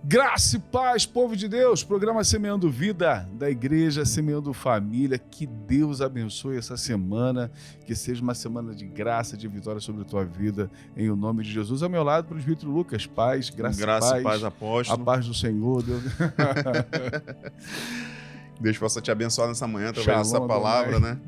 Graça e paz, povo de Deus, programa Semeando Vida da Igreja Semeando Família. Que Deus abençoe essa semana, que seja uma semana de graça, de vitória sobre a tua vida, em o nome de Jesus. Ao meu lado, presbítero Lucas, paz, graça e paz, apóstolo. A paz do Senhor, Deus. Deus possa te abençoar nessa manhã através dessa palavra, né?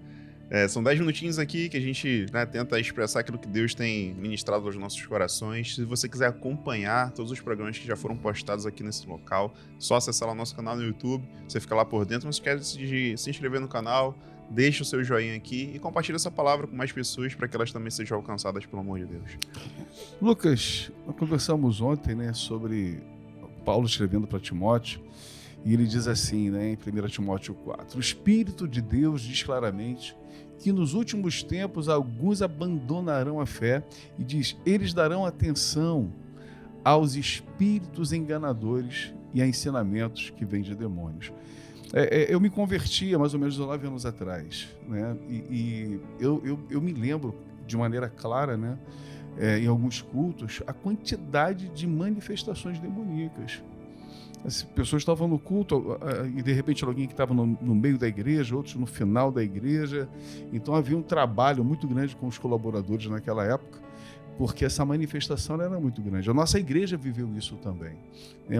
São 10 minutinhos aqui que a gente tenta expressar aquilo que Deus tem ministrado aos nossos corações. Se você quiser acompanhar todos os programas que já foram postados aqui nesse local, só acessar lá o nosso canal no YouTube, você fica lá por dentro. Não se esquece de se inscrever no canal, deixa o seu joinha aqui e compartilha essa palavra com mais pessoas para que elas também sejam alcançadas pelo amor de Deus. Lucas, nós conversamos ontem, sobre Paulo escrevendo para Timóteo, e ele diz assim, em 1 Timóteo 4, o Espírito de Deus diz claramente que nos últimos tempos alguns abandonarão a fé e diz, eles darão atenção aos espíritos enganadores e a ensinamentos que vêm de demônios. Eu me converti há mais ou menos 19 anos atrás, e eu me lembro de maneira clara, em alguns cultos, a quantidade de manifestações demoníacas. As pessoas estavam no culto e de repente alguém que estava no meio da igreja, outros no final da igreja. Então havia um trabalho muito grande com os colaboradores naquela época, porque essa manifestação era muito grande. A nossa igreja viveu isso também,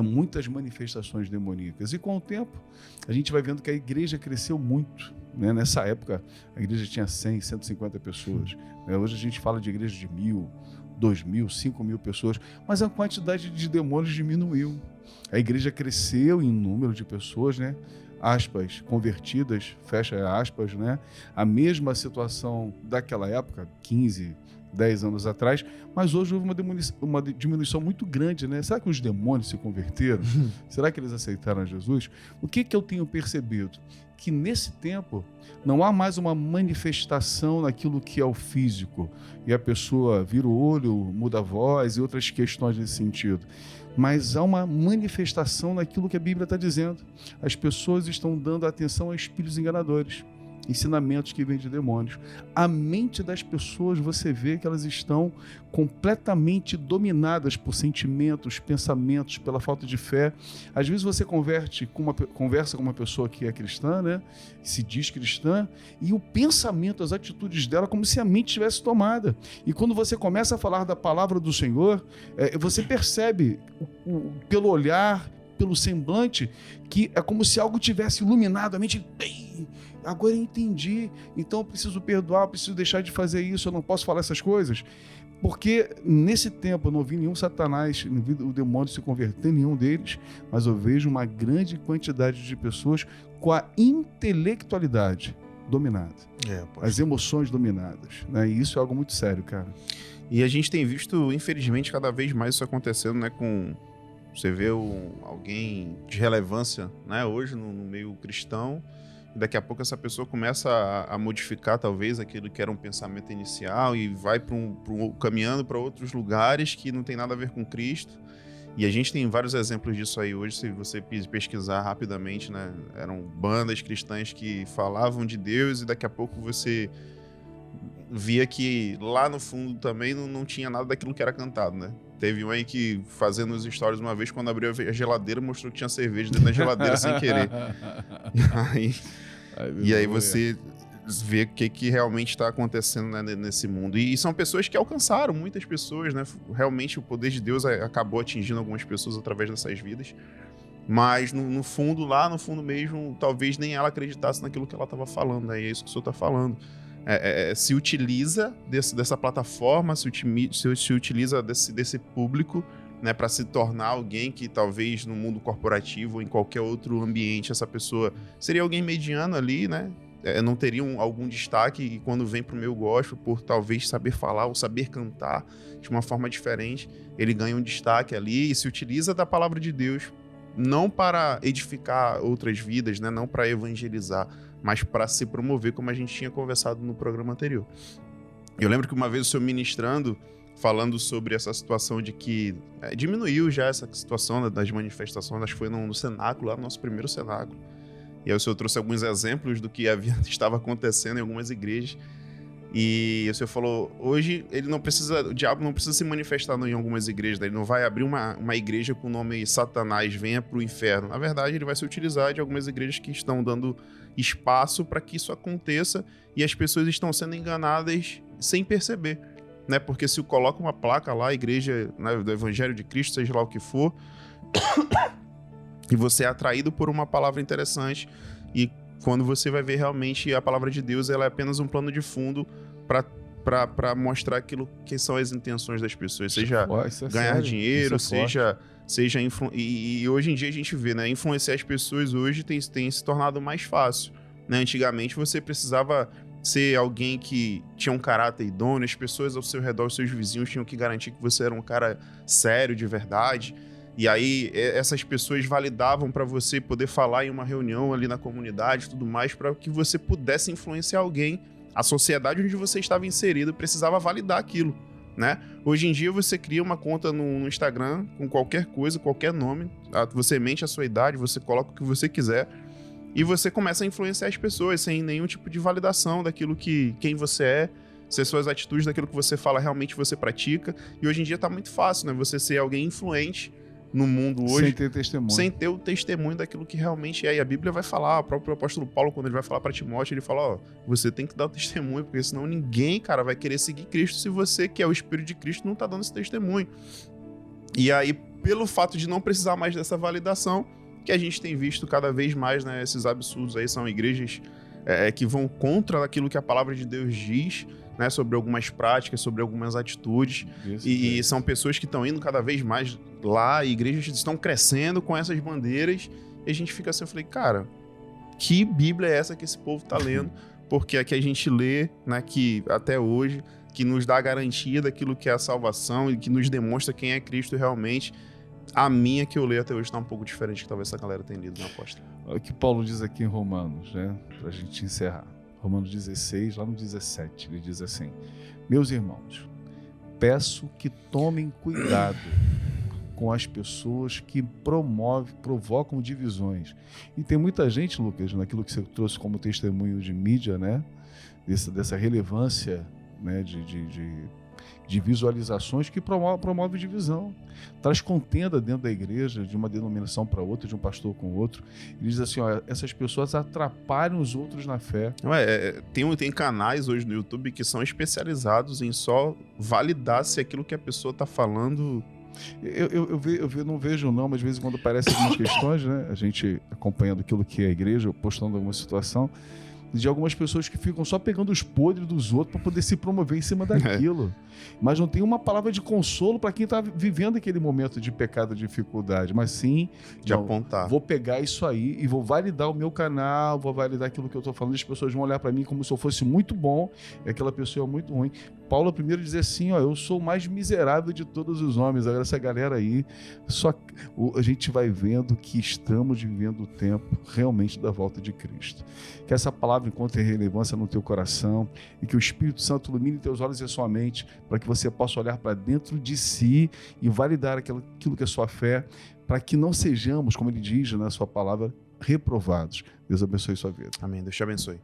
muitas manifestações demoníacas. E com o tempo a gente vai vendo que a igreja cresceu muito. Nessa época a igreja tinha 100, 150 pessoas. Hoje a gente fala de igreja de 1.000, 2.000, 5.000 pessoas, mas a quantidade de demônios diminuiu. A igreja cresceu em número de pessoas, aspas, convertidas, fecha aspas, a mesma situação daquela época, 15, 10 anos atrás, mas hoje houve uma diminuição muito grande, Será que os demônios se converteram? Será que eles aceitaram a Jesus? O que eu tenho percebido? Que nesse tempo não há mais uma manifestação naquilo que é o físico, e a pessoa vira o olho, muda a voz e outras questões nesse sentido. Mas há uma manifestação naquilo que a Bíblia está dizendo. As pessoas estão dando atenção a espíritos enganadores, ensinamentos que vêm de demônios. A mente das pessoas, você vê que elas estão completamente dominadas por sentimentos, pensamentos, pela falta de fé. Às vezes você conversa com uma pessoa que é cristã, se diz cristã, e o pensamento, as atitudes dela, como se a mente estivesse tomada. E quando você começa a falar da palavra do Senhor, você percebe pelo olhar, pelo semblante, que é como se algo tivesse iluminado a mente. Agora eu entendi, então eu preciso perdoar, eu preciso deixar de fazer isso, eu não posso falar essas coisas. Porque nesse tempo eu não vi nenhum satanás, não vi o demônio se converter, nenhum deles, mas eu vejo uma grande quantidade de pessoas com a intelectualidade dominada, as emoções dominadas, E isso é algo muito sério, cara. E a gente tem visto, infelizmente, cada vez mais isso acontecendo, com... Você vê alguém de relevância, hoje no meio cristão, e daqui a pouco essa pessoa começa a modificar talvez aquilo que era um pensamento inicial e vai caminhando para outros lugares que não tem nada a ver com Cristo. E a gente tem vários exemplos disso aí hoje, se você pesquisar rapidamente, eram bandas cristãs que falavam de Deus e daqui a pouco você via que lá no fundo também não tinha nada daquilo que era cantado, Teve um aí que, fazendo os stories uma vez, quando abriu a geladeira, mostrou que tinha cerveja dentro da geladeira sem querer. E aí você vê o que realmente está acontecendo nesse mundo. E são pessoas que alcançaram, muitas pessoas, Realmente o poder de Deus acabou atingindo algumas pessoas através dessas vidas. Mas no fundo, lá no fundo mesmo, talvez nem ela acreditasse naquilo que ela estava falando. E é isso que o senhor está falando. Se utiliza dessa plataforma, se utiliza desse público, para se tornar alguém que talvez no mundo corporativo ou em qualquer outro ambiente essa pessoa seria alguém mediano ali, não teria algum destaque, e quando vem para o meio gospel, por talvez saber falar ou saber cantar de uma forma diferente, ele ganha um destaque ali e se utiliza da palavra de Deus não para edificar outras vidas, não para evangelizar, mas para se promover, como a gente tinha conversado no programa anterior. Eu lembro que uma vez o senhor ministrando, falando sobre essa situação de que diminuiu já essa situação das manifestações, acho que foi no cenáculo, lá no nosso primeiro cenáculo. E aí o senhor trouxe alguns exemplos do que estava acontecendo em algumas igrejas. E você falou, hoje o diabo não precisa se manifestar em algumas igrejas, né? Ele não vai abrir uma igreja com o nome Satanás, venha pro inferno. Na verdade, ele vai se utilizar de algumas igrejas que estão dando espaço para que isso aconteça e as pessoas estão sendo enganadas sem perceber, né? Porque se coloca uma placa lá, igreja, né, do Evangelho de Cristo, seja lá o que for, e você é atraído por uma palavra interessante e quando você vai ver realmente a palavra de Deus, ela é apenas um plano de fundo para mostrar aquilo que são as intenções das pessoas, seja ganhar sério. dinheiro, Isso é seja e hoje em dia a gente vê, né, influenciar as pessoas hoje tem se tornado mais fácil, né? Antigamente você precisava ser alguém que tinha um caráter idôneo, as pessoas ao seu redor, os seus vizinhos tinham que garantir que você era um cara sério, de verdade. E aí essas pessoas validavam para você poder falar em uma reunião ali na comunidade e tudo mais, para que você pudesse influenciar alguém. A sociedade onde você estava inserido precisava validar aquilo, né? Hoje em dia você cria uma conta no Instagram com qualquer coisa, qualquer nome, você mente a sua idade, você coloca o que você quiser e você começa a influenciar as pessoas sem nenhum tipo de validação daquilo quem você é, se as suas atitudes, daquilo que você fala realmente você pratica. E hoje em dia tá muito fácil, né? Você ser alguém influente no mundo hoje, sem ter testemunho. Sem ter o testemunho daquilo que realmente é. E a Bíblia vai falar, o próprio apóstolo Paulo, quando ele vai falar para Timóteo, ele fala, ó, você tem que dar o testemunho, porque senão ninguém, cara, vai querer seguir Cristo se você, que é o Espírito de Cristo, não tá dando esse testemunho. E aí, pelo fato de não precisar mais dessa validação, que a gente tem visto cada vez mais, né, esses absurdos aí, são igrejas que vão contra aquilo que a palavra de Deus diz, né, sobre algumas práticas, sobre algumas atitudes. E são pessoas que estão indo cada vez mais lá, e igrejas estão crescendo com essas bandeiras, e a gente fica assim, eu falei, cara, que Bíblia é essa que esse povo tá lendo? Porque é que a gente lê, né, que até hoje, que nos dá a garantia daquilo que é a salvação e que nos demonstra quem é Cristo realmente. A minha que eu leio até hoje tá um pouco diferente que talvez essa galera tenha lido na aposta. Olha o que Paulo diz aqui em Romanos, né, pra gente encerrar. Romanos 16, lá no 17, ele diz assim: meus irmãos, peço que tomem cuidado com as pessoas que provocam divisões. E tem muita gente, Lucas, naquilo que você trouxe como testemunho de mídia, né, dessa relevância, né, de visualizações que promove divisão, traz contenda dentro da igreja, de uma denominação para outra, de um pastor com outro. Ele diz assim, ó, essas pessoas atrapalham os outros na fé. Tem canais hoje no YouTube que são especializados em só validar se aquilo que a pessoa está falando... Eu não vejo não, mas de vez em quando aparecem algumas questões, né? A gente acompanhando aquilo que é a igreja, postando alguma situação, de algumas pessoas que ficam só pegando os podres dos outros para poder se promover em cima daquilo. Mas não tem uma palavra de consolo para quem está vivendo aquele momento de pecado, de dificuldade, mas sim de apontar. Vou pegar isso aí e vou validar o meu canal, vou validar aquilo que eu estou falando. As pessoas vão olhar para mim como se eu fosse muito bom e aquela pessoa é muito ruim. Paulo primeiro diz assim, ó, eu sou o mais miserável de todos os homens. Agora essa galera aí, a gente vai vendo que estamos vivendo o tempo realmente da volta de Cristo. Que essa palavra encontre relevância no teu coração e que o Espírito Santo ilumine teus olhos e a sua mente para que você possa olhar para dentro de si e validar aquilo que é a sua fé, para que não sejamos, como ele diz na sua palavra, reprovados. Deus abençoe sua vida. Amém. Deus te abençoe.